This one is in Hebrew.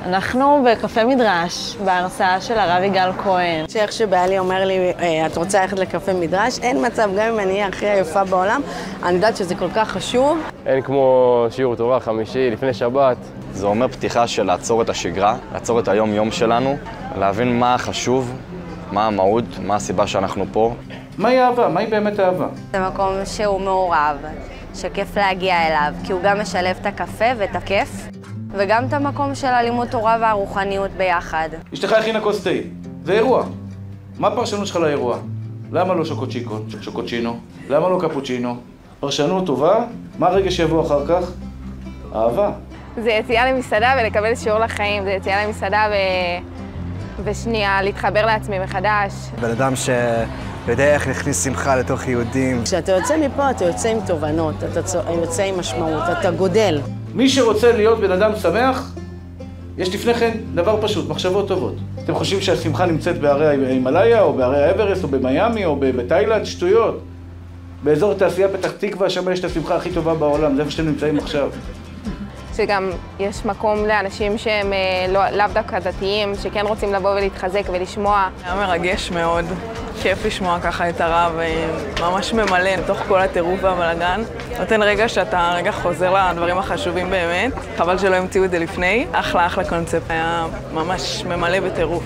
אנחנו בקפה מדרש, בהרצאה של הרב יגאל כהן. שאיך שבעלי אומר לי, את רוצה ללכת לקפה מדרש? אין מצב, גם אם אני אהיה הכי היפה בעולם, אני יודעת שזה כל כך חשוב. אין כמו שיעור תורה חמישי לפני שבת. זה אומר פתיחה של לעצור את השגרה, לעצור את היום-יום שלנו, להבין מה חשוב, מה המהות, מה הסיבה שאנחנו פה. מהי אהבה? מהי באמת אהבה? זה מקום שהוא מעורב, שכיף להגיע אליו, כי הוא גם משלב את הקפה ואת הכיף, וגם את המקום של הלימוד תורה והרוחניות ביחד. אשתך הכינה כוס תה, זה אירוע. מה הפרשנות שלך לאירוע? למה לא שוקוצ'ינו? למה לא קפוצ'ינו? פרשנות טובה, מה הרגע שיבוא אחר כך? אהבה. זה יציאה למסעדה ולקבל שיעור לחיים, זה יציאה למסעדה ושנייה להתחבר לעצמי מחדש. בן אדם שיודע איך להכניס שמחה לתוך יהודים. כשאתה יוצא מפה, אתה יוצא עם תובנות, אתה יוצא עם משמעות, אתה גודל. מי שרוצה להיות בן אדם שמח, יש לפני כן דבר פשוט, מחשבות טובות. אתם חושבים שהשמחה נמצאת בהרי ההימאליה, או בהרי האברסט, או במיימי, או בתאילנד? שטויות. באזור התעשייה פתח תקווה, שם יש את השמחה הכי טובה בעולם, זה איפה שאתם נמצאים עכשיו. שגם יש מקום לאנשים שהם לאו דווקא דתיים, שכן רוצים לבוא ולהתחזק ולשמוע. היה מרגש מאוד, כיף לשמוע ככה את הרב, ממש ממלא תוך כל הטירוף והבלגן. נותן רגע שאתה רגע חוזר לדברים החשובים באמת, חבל שלא המציאו את זה לפני. אחלה קונספט, היה ממש ממלא בטירוף.